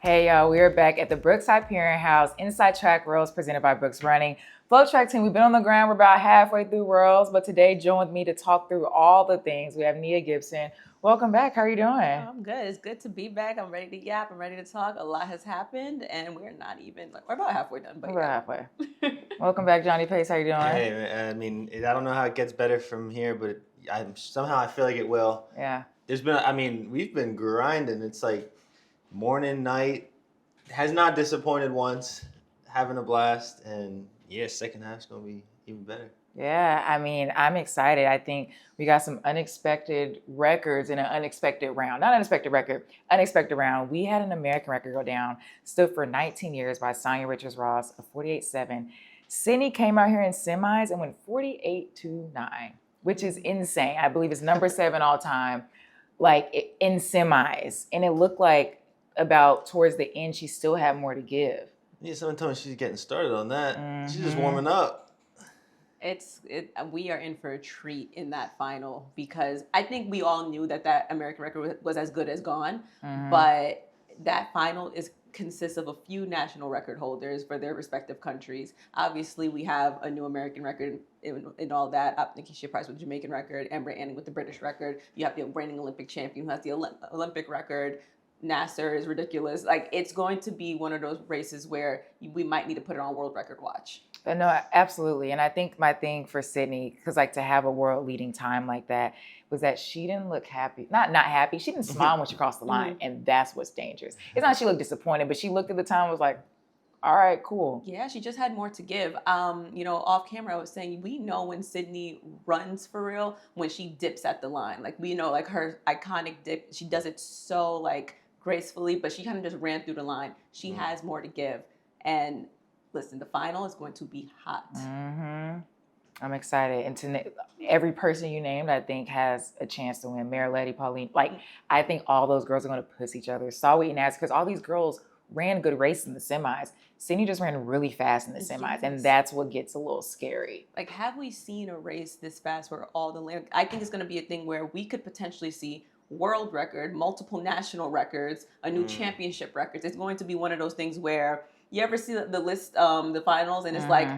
Hey y'all, we are back at the Brookside Parent House inside track Worlds presented by Brooks Running. FloTrack team, we've been on the ground, we're about halfway through Worlds, but today join with me to talk through all the things. We have Nia Gibson. Welcome back, how are you doing? I'm good. It's good to be back. I'm ready to yap. I'm ready to talk. A lot has happened, and we're not even, we're about halfway done. But we're halfway. Welcome back, Johnny Pace, how you doing? Hey, I mean, I don't know how it gets better from here, but somehow I feel like it will. Yeah. We've been grinding. It's like morning, night. Has not disappointed once. Having a blast, and yeah, second half's gonna be even better. Yeah, I mean, I'm excited. I think we got some unexpected records in an unexpected round. Not unexpected record, unexpected round. We had an American record go down, stood for 19 years by Sonia Richards-Ross, a 48.7. Sydney came out here in semis and went 48.29, which is insane. I believe it's number 7 all time, like in semis. And it looked like about towards the end, she still had more to give. Yeah, someone told me she's getting started on that. Mm-hmm. She's just warming up. We are in for a treat in that final because I think we all knew that American record was as good as gone, but that final consists of a few national record holders for their respective countries. Obviously, we have a new American record in all that. Nikisha Price with the Jamaican record, Amber Anning with the British record. You have the reigning Olympic champion who has the Olympic record. Nasser is ridiculous. Like, it's going to be one of those races where we might need to put it on world record watch. No, absolutely. And I think my thing for Sydney, because like to have a world leading time like that, was that she didn't look happy. Not happy. She didn't smile when she crossed the line. And that's what's dangerous. It's not she looked disappointed, but she looked at the time and was like, all right, cool. Yeah, she just had more to give. Off camera, I was saying, we know when Sydney runs for real, when she dips at the line. Like, we know, like, her iconic dip, she does it so, like, gracefully, but she kind of just ran through the line. She has more to give. And listen, the final is going to be hot. I'm excited. And every person you named, I think, has a chance to win. Mariletti, Pauline. Like, I think all those girls are going to push each other. Sawi and Naz, because all these girls ran a good race in the semis. Sydney just ran really fast in the semis, and that's what gets a little scary. Like, have we seen a race this fast where all the... I think it's going to be a thing where we could potentially see world record, multiple national records, a new championship records. It's going to be one of those things where you ever see the list, the finals, and it's like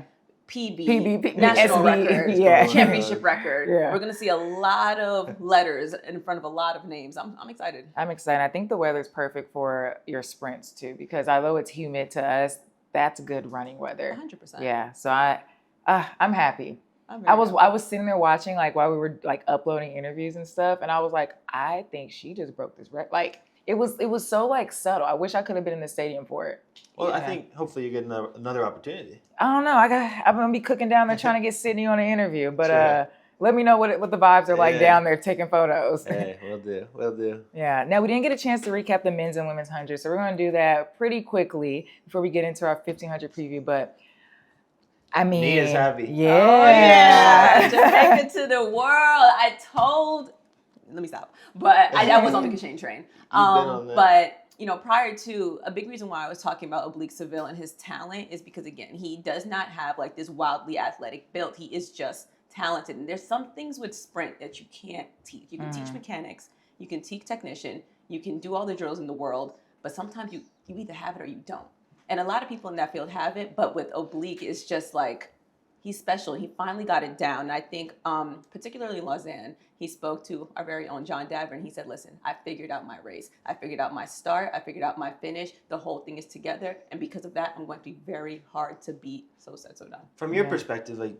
PB, national SB, record, championship record. Yeah. We're going to see a lot of letters in front of a lot of names. I'm excited. I'm excited. I think the weather's perfect for your sprints too, because although it's humid to us, that's good running weather. 100%. Yeah. So I'm happy. I was sitting there watching, like, while we were like uploading interviews and stuff, and I was like, I think she just broke this record. Like, it was so like subtle. I wish I could have been in the stadium for it. Well, yeah. I think hopefully you get another opportunity. I don't know. I'm gonna be cooking down there trying to get Sydney on an interview, but let me know what the vibes are like down there taking photos. Hey, we'll do. Yeah. Now, we didn't get a chance to recap the men's and women's 100, so we're gonna do that pretty quickly before we get into our 1500 preview, but. I mean, Nia's happy. Yeah. Oh, yeah. Jamaica to the world. Let me stop. But I was on the Kashane train. But, prior to, a big reason why I was talking about Oblique Seville and his talent is because, again, he does not have like this wildly athletic build. He is just talented. And there's some things with sprint that you can't teach. You can teach mechanics. You can teach technician. You can do all the drills in the world. But sometimes you either have it or you don't. And a lot of people in that field have it, but with Oblique, it's just like, he's special. He finally got it down. And I think, particularly in Lausanne, he spoke to our very own John Daver, and he said, listen, I figured out my race. I figured out my start. I figured out my finish. The whole thing is together. And because of that, I'm going to be very hard to beat. So said, so done. From your perspective, like,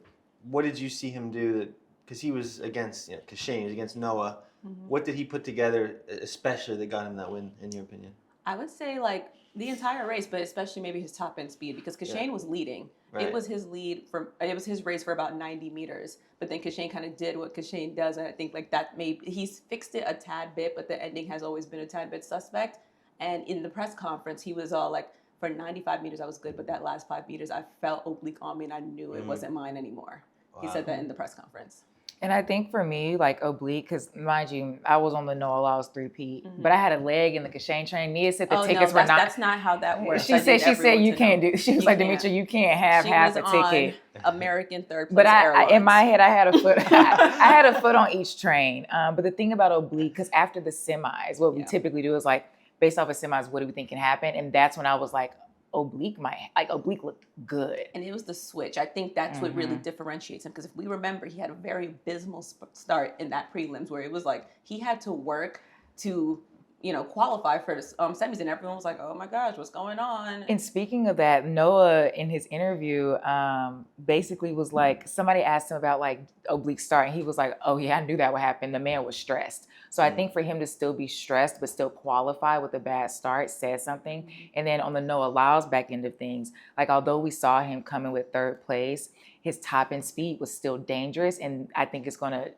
what did you see him do? Because he was against Kashane, he was against Noah. What did he put together, especially that got him that win, in your opinion? I would say, like, the entire race, but especially maybe his top end speed, because Kashane was leading. Right. It was his race for about 90 meters. But then Kashane kind of did what Kashane does, and I think like that he's fixed it a tad bit, but the ending has always been a tad bit suspect. And in the press conference, he was all like, for 95 meters I was good, but that last 5 meters I felt Oblique on me and I knew it wasn't mine anymore. Wow. He said that in the press conference. And I think for me, like Oblique, because mind you, I was on the Noah Laws 3P, but I had a leg in the Kashane train. Nia said the tickets were not. That's not how that works. She said you can't do. She was like, Demitra, you can't have half a ticket. American third place. But in my head, I had a foot. I had a foot on each train. But the thing about Oblique, because after the semis, what we typically do is like based off of semis, what do we think can happen? And that's when I was like, oblique looked good. And it was the switch. I think that's what really differentiates him. Because if we remember, he had a very abysmal start in that prelims where it was like he had to work to, qualify for the semis, and everyone was like, "Oh my gosh, what's going on?" And speaking of that, Noah in his interview basically was like, somebody asked him about like oblique start, and he was like, "Oh yeah, I knew that would happen." The man was stressed. So I think for him to still be stressed but still qualify with a bad start says something. And then on the Noah Lyles back end of things, like although we saw him coming with third place, his top end speed was still dangerous, and I think it's going to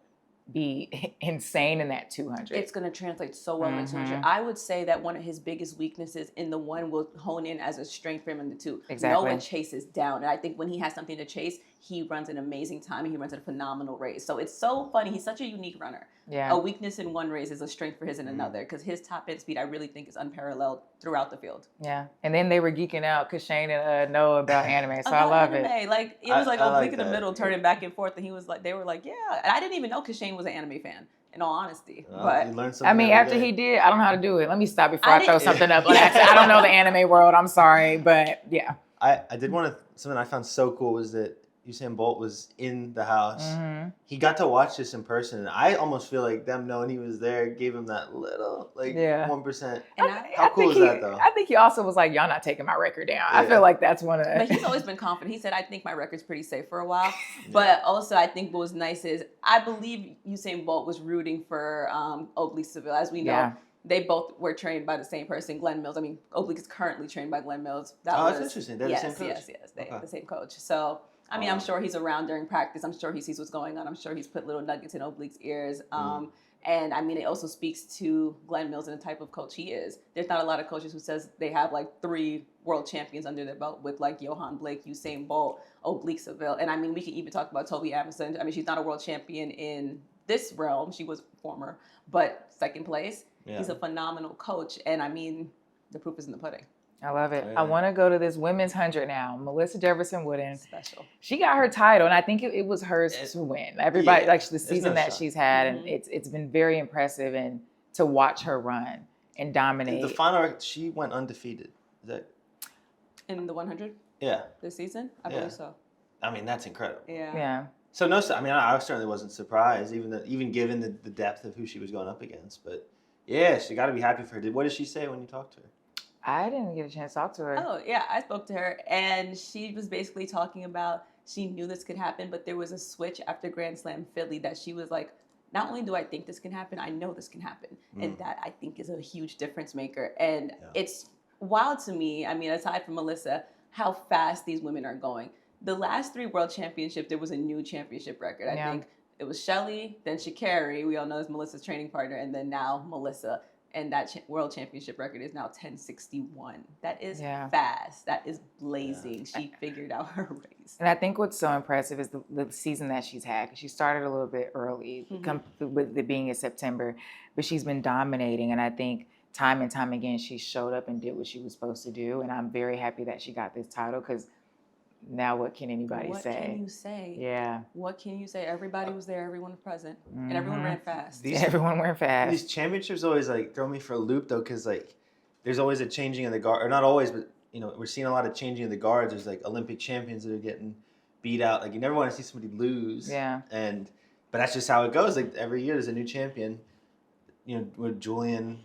be insane in that 200. It's going to translate so well in the 200. I would say that one of his biggest weaknesses in the 1 will hone in as a strength for him in the 2. Exactly. Noah chases down. And I think when he has something to chase, he runs an amazing time and he runs a phenomenal race. So it's so funny. He's such a unique runner. Yeah. A weakness in one race is a strength for his in another, because his top end speed I really think is unparalleled throughout the field. Yeah. And then they were geeking out because Shane and Noah about anime. So I love it. Like it was like oblique in the that. middle, turning back and forth, and he was like, they were like, yeah. And I didn't even know Kashane was an anime fan, in all honesty. Well, you learn something I mean, every after day. he did, I don't know how to do it. Let me stop before I throw something up. Like, I don't know the anime world. I'm sorry, but yeah. I did want to, something I found so cool was that Usain Bolt was in the house. He got to watch this in person, and I almost feel like them knowing he was there gave him that little, 1%. And How cool is that, though? I think he also was like, y'all not taking my record down. I feel like that's one of the... But he's always been confident. He said, I think my record's pretty safe for a while. But also, I think what was nice is, I believe Usain Bolt was rooting for Oblique Seville. As we know, they both were trained by the same person, Glenn Mills. I mean, Oblique is currently trained by Glenn Mills. That's interesting. They're the same coach? Yes. The same coach. So... I mean, I'm sure he's around during practice. I'm sure he sees what's going on. I'm sure he's put little nuggets in Oblique's ears. And I mean, it also speaks to Glenn Mills and the type of coach he is. There's not a lot of coaches who says they have like 3 world champions under their belt with like Johan Blake, Usain Bolt, Oblique Seville. And I mean, we can even talk about Toby Amundsen. I mean, she's not a world champion in this realm. She was former, but second place. Yeah. He's a phenomenal coach. And I mean, the proof is in the pudding. I love it. Yeah. I want to go to this women's 100 now. Melissa Jefferson Wooden. Special. She got her title, and I think it was hers to win. Everybody, like the season that she's had, and it's been very impressive, and to watch her run and dominate. The final, she went undefeated. Is that in the 100? Yeah. This season? I believe so. I mean, that's incredible. Yeah. So I certainly wasn't surprised, even given the depth of who she was going up against. But yeah, she got to be happy for her. What did she say when you talked to her? I didn't get a chance to talk to her. Oh, yeah. I spoke to her, and she was basically talking about she knew this could happen, but there was a switch after Grand Slam Philly that she was like, not only do I think this can happen, I know this can happen. And that, I think, is a huge difference maker. And it's wild to me, I mean, aside from Melissa, how fast these women are going. The last 3 World Championships, there was a new championship record. I think it was Shelly, then Sha'Carri, we all know is Melissa's training partner, and then now Melissa. And that world championship record is now 10:61. That is fast. That is blazing. She figured out her race. And I think what's so impressive is the season that she's had. Because she started a little bit early, with it being in September. But she's been dominating. And I think time and time again, she showed up and did what she was supposed to do. And I'm very happy that she got this title, because now what can anybody say? What can you say? Yeah. What can you say? Everybody was there. Everyone was present. And everyone ran fast. Everyone ran fast. These championships always throw me for a loop, though, because there's always a changing of the guard. Or not always, but we're seeing a lot of changing of the guards. There's Olympic champions that are getting beat out. You never want to see somebody lose. Yeah. But that's just how it goes. Every year there's a new champion. With Julian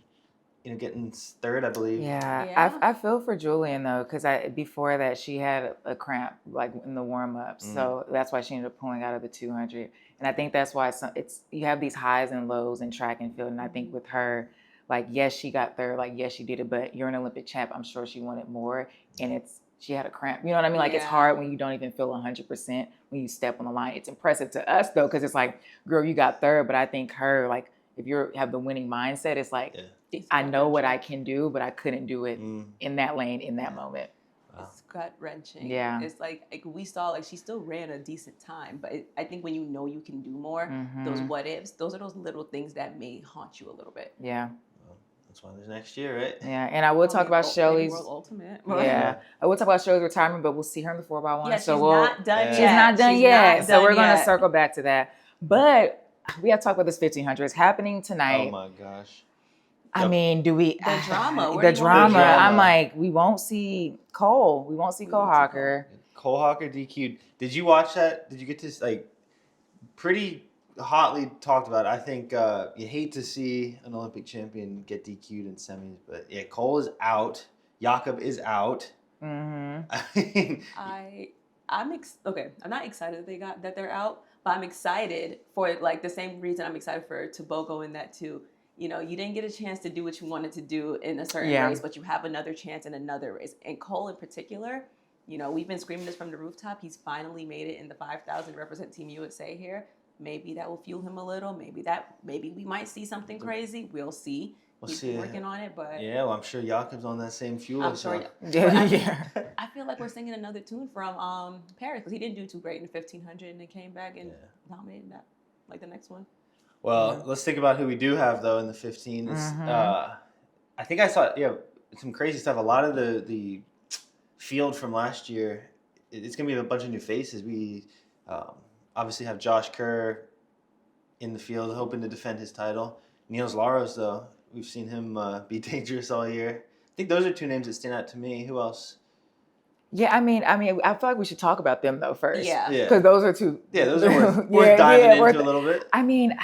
getting third, I believe. Yeah. I feel for Julian, though, because before that she had a cramp in the warm-ups, so that's why she ended up pulling out of the 200. And I think that's why you have these highs and lows in track and field. And I think with her, yes, she got third, yes, she did it, but you're an Olympic champ. I'm sure she wanted more, and she had a cramp. You know what I mean? It's hard when you don't even feel 100% when you step on the line. It's impressive to us, though, because it's girl, you got third, but I think her, if you have the winning mindset, it's I know what I can do, but I couldn't do it in that lane in that moment. Wow. It's gut-wrenching. Yeah. It's we saw, she still ran a decent time, but I think when you can do more, those what-ifs, those are those little things that may haunt you a little bit. Yeah. Well, that's why there's next year, right? Yeah, and I will talk about Shelly's... World Ultimate. Yeah. I will talk about Shelly's retirement, but we'll see her in the 4x1. Yeah, she's not done yet. She's not done yet, so we're going to circle back to that. But we have to talk about this 1500. It's happening tonight. Oh, my gosh. I mean, do we the drama? The drama. I'm like, we won't see Cole. We won't see Cole Hawker. Cole Hawker DQ'd. Did you watch that? Did you get to like pretty hotly talked about it? I think you hate to see an Olympic champion get DQ'd in semis, but yeah, Cole is out. Jakob is out. Mm-hmm. I mean, okay. I'm not excited that they're out, but I'm excited for like the same reason I'm excited for Tobogo in that too. You know, you didn't get a chance to do what you wanted to do in a certain race, but you have another chance in another race. And Cole in particular, you know, we've been screaming this from the rooftop. He's finally made it in the 5,000 to represent Team USA here. Maybe that will fuel him a little. Maybe we might see something crazy. We'll see. He's working on it, but yeah, well, I'm sure Jakob's on that same fuel. I'm sure. I feel like we're singing another tune from Paris because he didn't do too great in the 1500 and then came back and dominated that, like the next one. Well, let's think about who we do have though in the 15. I think I saw some crazy stuff. A lot of the field from last year, it's gonna be a bunch of new faces. We obviously have Josh Kerr in the field, hoping to defend his title. Niels Laros though, we've seen him be dangerous all year. I think those are two names that stand out to me. Who else? Yeah, I mean, I feel like we should talk about them though first. Yeah. Because those are two. Yeah, those are worth diving into a little bit. I mean,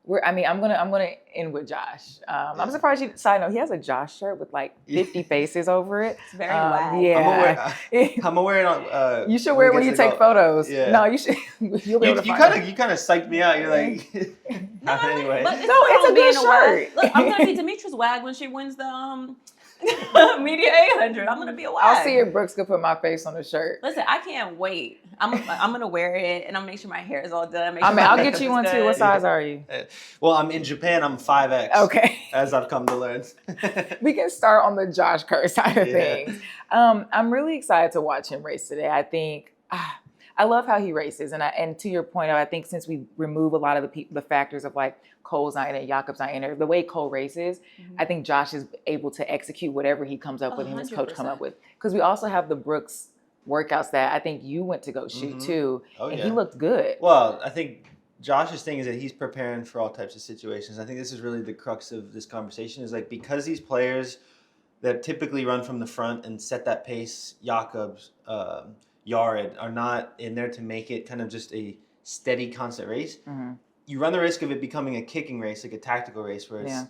I'm gonna end with Josh. I'm surprised you. Side note, he has a Josh shirt with like 50 faces over it. It's very wide. Yeah, I'm gonna wear it. You should wear it when you take photos. Yeah. No, you should. You'll be able to you kind of psyched me out. You're like, anyway. It's a good shirt. Look, I'm gonna be Demitra's wag when she wins the Media 800. I'm gonna be a wag. I'll see if Brooks could put my face on the shirt. Listen, I can't wait. I'm gonna wear it and I'm gonna make sure my hair is all done. I'll get you one too. What size are you? Well, I'm in Japan. I'm 5X. Okay. As I've come to learn. We can start on the Josh Kerr side of things. I'm really excited to watch him race today. I think I love how he races, and to your point, I think since we remove a lot of the factors of like Cole's not in it, Jakob's not in it, the way Cole races, I think Josh is able to execute whatever he comes up with, him and his coach come up with. Because we also have the Brooks workouts that I think you went to go shoot too, and he looked good. Well, I think Josh's thing is that he's preparing for all types of situations. I think this is really the crux of this conversation is like because these players that typically run from the front and set that pace, Jakob's, Yared, are not in there to make it kind of just a steady, constant race. You run the risk of it becoming a kicking race, like a tactical race, where it's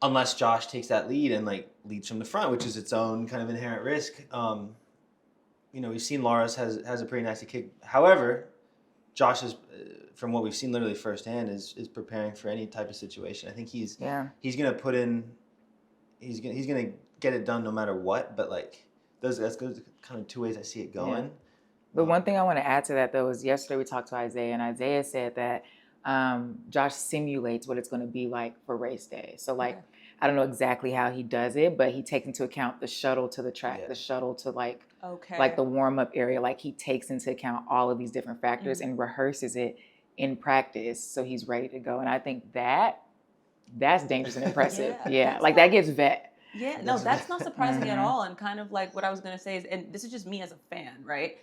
unless Josh takes that lead and like leads from the front, which is its own kind of inherent risk. You know, we've seen Laros has a pretty nasty kick. However, Josh is, from what we've seen literally firsthand, is preparing for any type of situation. I think he's gonna put in, he's gonna get it done no matter what. But like that's kind of two ways I see it going. Yeah. But one thing I want to add to that though is yesterday we talked to Isaiah, and Isaiah said that Josh simulates what it's going to be like for race day. So like I don't know exactly how he does it, but he takes into account the shuttle to the track, the shuttle to like the warm-up area. Like he takes into account all of these different factors and rehearses it in practice so he's ready to go. And I think that's dangerous and impressive. Like that gives vet. Yeah, no, that's not surprising at all. And kind of like what I was going to say is, and this is just me as a fan, right?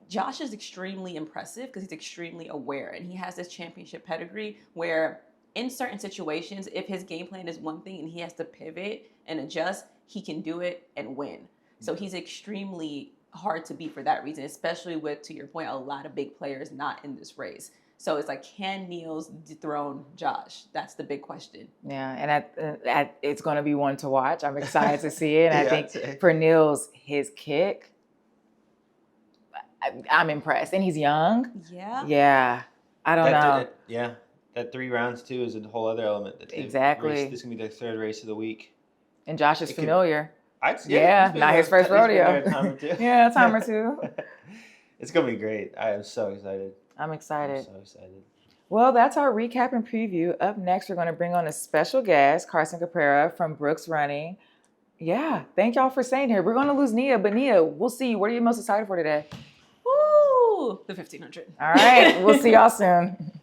Josh is extremely impressive because he's extremely aware and he has this championship pedigree where in certain situations, if his game plan is one thing and he has to pivot and adjust, he can do it and win. So he's extremely hard to beat for that reason, especially with, to your point, a lot of big players not in this race. So it's like, can Niels dethrone Josh? That's the big question. Yeah, and it's going to be one to watch. I'm excited to see it. And I think for Niels, his kick, I'm impressed. And he's young. Yeah. I don't know. That 3 rounds too is a whole other element. Exactly. This is going to be their third race of the week. And Josh is familiar. Not his first rodeo. A time or two. A time or two. It's going to be great. I am so excited. I'm excited. I'm so excited. Well, that's our recap and preview. Up next, we're going to bring on a special guest, Carson Caprara from Brooks Running. Yeah, thank y'all for staying here. We're going to lose Nia, but Nia, we'll see you. What are you most excited for today? Woo! The 1500. All right, we'll see y'all soon.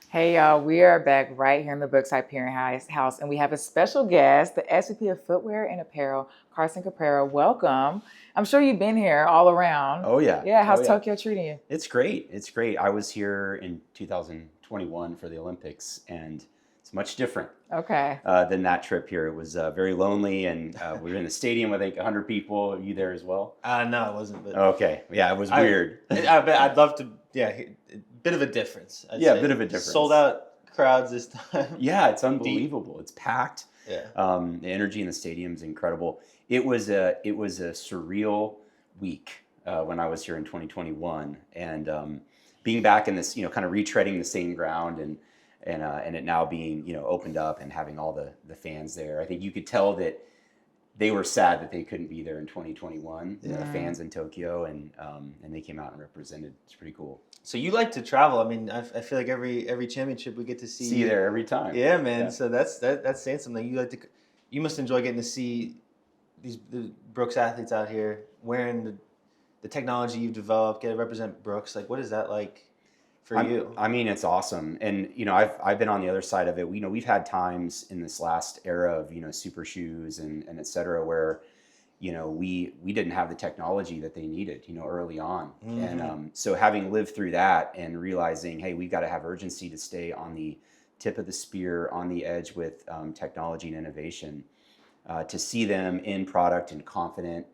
Hey, y'all, we are back right here in the Brookside Parent House, and we have a special guest, the SVP of Footwear and Apparel, Carson Caprara. Welcome. I'm sure you've been here all around. Oh, yeah. Yeah, how's Tokyo treating you? It's great. It's great. I was here in 2021 for the Olympics, and It's much different. Okay. Than that trip here. It was very lonely, and we were in the stadium with, I think, 100 people. Are you there as well? No, I wasn't. But okay. Yeah, it was weird. I'd love to. Yeah, a bit of a difference. I'd say. A bit of a difference. Sold out crowds this time. Yeah, it's unbelievable. It's packed. Yeah. The energy in the stadium is incredible. It was a surreal week when I was here in 2021, and being back in this, kind of retreading the same ground, and it now being, opened up and having all the fans there. I think you could tell that they were sad that they couldn't be there in 2021. The fans in Tokyo, and they came out and represented. It's pretty cool. So you like to travel. I mean, I feel like every championship we get to see you there every time. Yeah, man. Yeah. So that's saying something. You must enjoy getting to see the Brooks athletes out here wearing the technology you've developed, get to represent Brooks. Like, what is that like for you? I mean, it's awesome. And, I've been on the other side of it. We've had times in this last era of, super shoes and et cetera, where, we didn't have the technology that they needed, early on. Mm-hmm. And so having lived through that and realizing, hey, we've got to have urgency to stay on the tip of the spear, on the edge with technology and innovation, to see them in product and confident,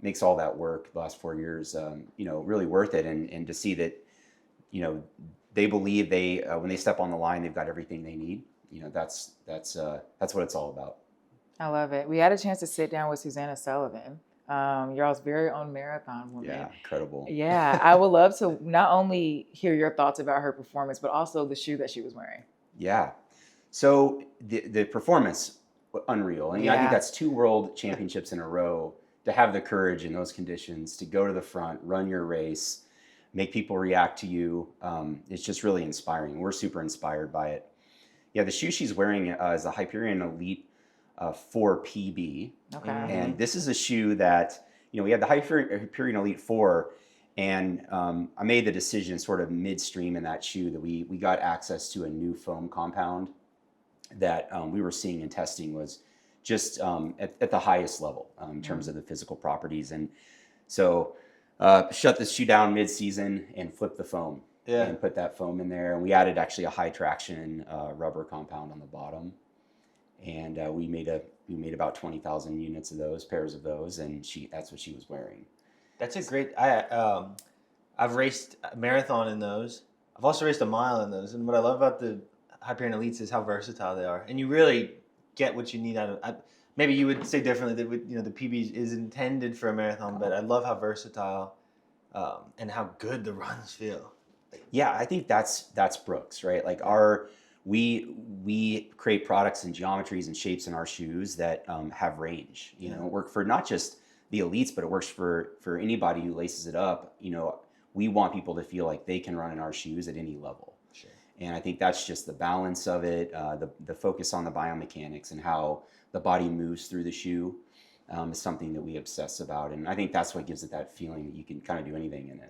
makes all that work the last 4 years, really worth it. And to see that, they believe when they step on the line, they've got everything they need. That's what it's all about. I love it. We had a chance to sit down with Susanna Sullivan, y'all's very own marathon woman. Yeah, incredible. Yeah, I would love to not only hear your thoughts about her performance, but also the shoe that she was wearing. Yeah. So the performance, unreal. And I think that's 2 world championships in a row to have the courage in those conditions to go to the front, run your race, make people react to you. It's just really inspiring. We're super inspired by it. Yeah, the shoe she's wearing is a Hyperion Elite 4 PB. Okay. And this is a shoe that, we had the Hyperion Elite 4, and I made the decision sort of midstream in that shoe that we got access to a new foam compound that we were seeing and testing was just at the highest level in terms of the physical properties. And so shut the shoe down mid-season and flipped the foam and put that foam in there. And we added actually a high traction rubber compound on the bottom. And we made about 20,000 units of those, pairs of those, and that's what she was wearing. That's a great. I've raced a marathon in those. I've also raced a mile in those. And what I love about the Hyperion Elites is how versatile they are, and you really get what you need out of. Maybe you would say differently that the PB is intended for a marathon, but I love how versatile and how good the runs feel. Yeah, I think that's Brooks, right? Like we create products and geometries and shapes in our shoes that have range. Work for not just the elites, but it works for anybody who laces it up. We want people to feel like they can run in our shoes at any level. Sure. And I think that's just the balance of it, the focus on the biomechanics and how the body moves through the shoe is something that we obsess about. And I think that's what gives it that feeling that you can kind of do anything in it.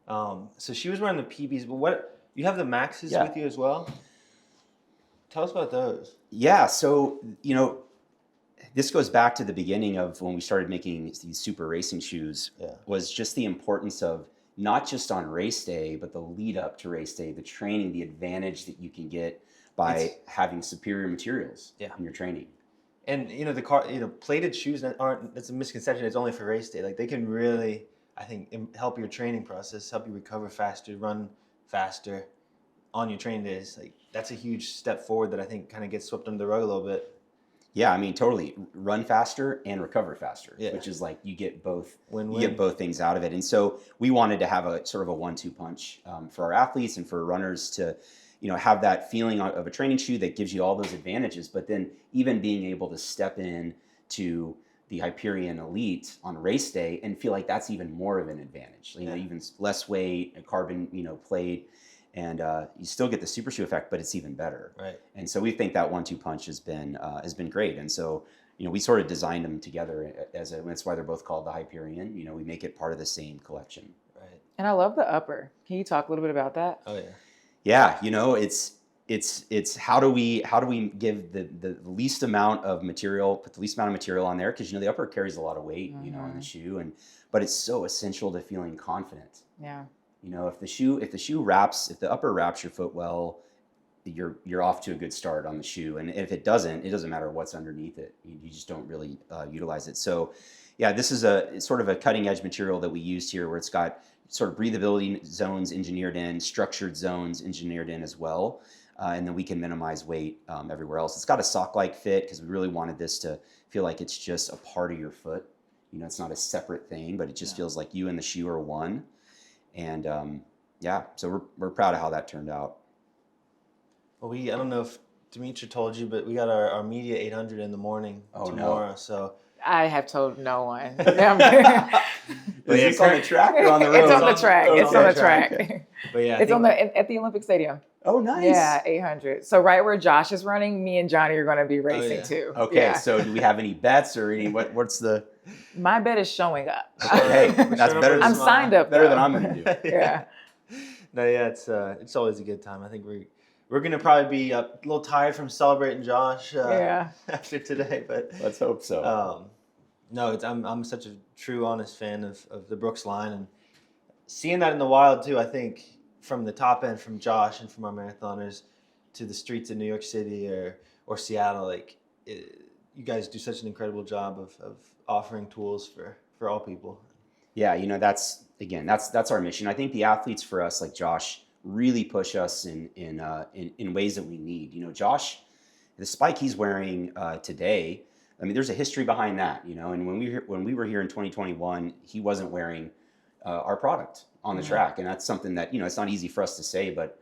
Yeah. So she was wearing the PBs, but you have the Maxes with you as well? Tell us about those. Yeah, so, this goes back to the beginning of when we started making these super racing shoes, was just the importance of not just on race day, but the lead up to race day, the training, the advantage that you can get by having superior materials in your training. And, plated shoes that's a misconception. It's only for race day. Like, they can really, I think, help your training process, help you recover faster, run faster on your training days. Like, that's a huge step forward that I think kind of gets swept under the rug a little bit. Yeah, I mean, totally. Run faster and recover faster, which is like you get both. Win-win. You get both things out of it. And so we wanted to have a sort of a 1-2 punch for our athletes and for runners to, have that feeling of a training shoe that gives you all those advantages. But then even being able to step in to the Hyperion Elite on race day and feel like that's even more of an advantage. Even less weight, a carbon, plate. And you still get the super shoe effect, but it's even better. Right. And so we think that 1-2 punch has been great. And so we sort of designed them together that's why they're both called the Hyperion. We make it part of the same collection. Right. And I love the upper. Can you talk a little bit about that? Oh yeah. Yeah. It's how do we give the least amount of material, put the least amount of material on there, because the upper carries a lot of weight, in the shoe, but it's so essential to feeling confident. Yeah. If the upper wraps your foot well, you're off to a good start on the shoe. And if it doesn't matter what's underneath it. You just don't really utilize it. So yeah, this is it's sort of a cutting edge material that we used here, where it's got sort of breathability zones engineered in, structured zones engineered in as well. And then we can minimize weight everywhere else. It's got a sock-like fit because we really wanted this to feel like it's just a part of your foot. It's not a separate thing, but it just feels like you and the shoe are one. And so we're proud of how that turned out. Well, I don't know if Demitra told you, but we got our media 800 in the morning tomorrow. No. So I have told no one. Is this on the track or on the road? It's on the track. It's on the track. But yeah, it's at the Olympic Stadium. Oh, nice. Yeah, 800. So right where Josh is running, me and Johnny are going to be racing too. Okay, so do we have any bets or what's the? My bet is showing up. Okay, that's better. I'm signed up. Better than I'm going to do. Yeah. No, yeah, it's always a good time. I think we're going to probably be a little tired from celebrating Josh after today, but let's hope so. No, I'm such a true, honest fan of the Brooks line, and seeing that in the wild too. I think from the top end, from Josh and from our marathoners to the streets of New York City or Seattle, you guys do such an incredible job of offering tools for all people. Yeah, that's our mission. I think the athletes for us, like Josh, really push us in ways that we need. Josh, the spike he's wearing today, I mean, there's a history behind that, and when we were here in 2021, he wasn't wearing our product on the track. And that's something that, it's not easy for us to say, but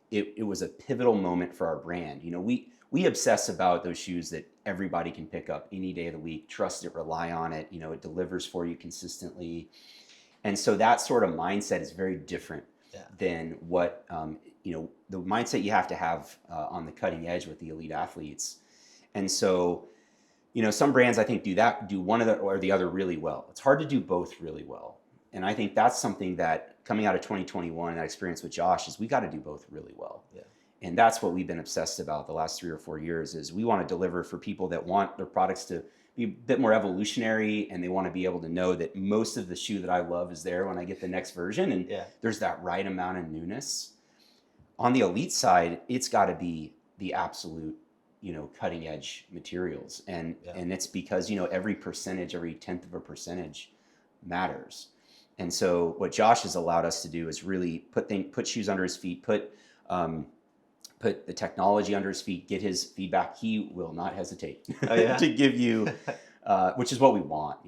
it was a pivotal moment for our brand. We obsess about those shoes that everybody can pick up any day of the week, trust it, rely on it, it delivers for you consistently. And so that sort of mindset is very different than what, the mindset you have to have on the cutting edge with the elite athletes. And so, some brands I think do one or the other really well. It's hard to do both really well. And I think that's something that coming out of 2021 and that experience with Josh is we got to do both really well. Yeah. And that's what we've been obsessed about the last 3 or 4 years is we want to deliver for people that want their products to be a bit more evolutionary, and they want to be able to know that most of the shoe that I love is there when I get the next version, and there's that right amount of newness. On the elite side, it's got to be the absolute, cutting edge materials. And it's because, every percentage, every 1/10 of a percentage matters. And so what Josh has allowed us to do is really put shoes under his feet, put the technology under his feet, get his feedback. He will not hesitate to give you, which is what we want,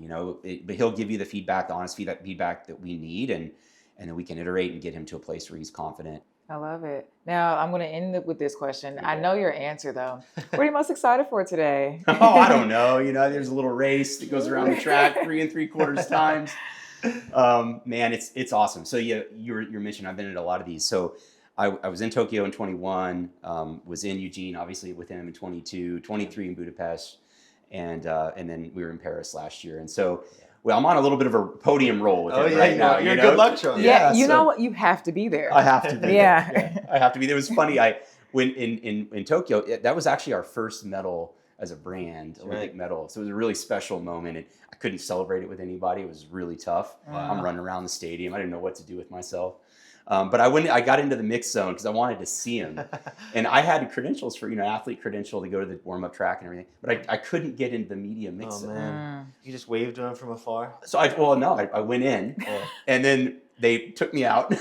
but he'll give you the feedback, the honest feedback that we need. And then we can iterate and get him to a place where he's confident. I love it. Now I'm going to end with this question. I know your answer though. What are you most excited for today? Oh, I don't know. There's a little race that goes around the track 3 3/4 times. Man, it's awesome. So you're mentioning I've been at a lot of these. So I was in Tokyo in 21, was in Eugene, obviously with him in 22, 23 in Budapest, and then we were in Paris last year. And so, I'm on a little bit of a podium roll with him right now. You're a good luck charm. Yeah, you know what? You have to be there. I have to be there. Yeah, I have to be there. It was funny. When in Tokyo, that was actually our first medal as a brand, Olympic medal. So it was a really special moment, and I couldn't celebrate it with anybody. It was really tough. Wow. I'm running around the stadium. I didn't know what to do with myself. But I got into the mix zone because I wanted to see him. And I had credentials for, athlete credential to go to the warm-up track and everything. But I couldn't get into the media mix zone. Man. You just waved to him from afar? So I went in, and then they took me out,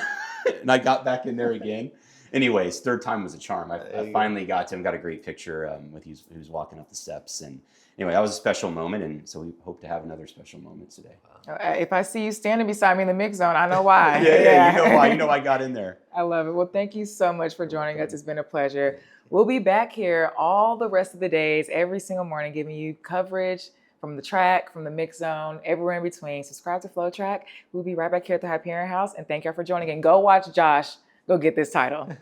and I got back in there again. Anyways, 3rd time was a charm. I finally got to him, got a great picture with he was walking up the steps. And anyway, that was a special moment, and so we hope to have another special moment today. If I see you standing beside me in the mix zone, I know why. Yeah, you know why. You know I got in there. I love it. Well, thank you so much for joining us. It's been a pleasure. We'll be back here all the rest of the days, every single morning, giving you coverage from the track, from the mix zone, everywhere in between. Subscribe to FloTrack. We'll be right back here at the Hyperion House, and thank y'all for joining. And go watch Josh go get this title.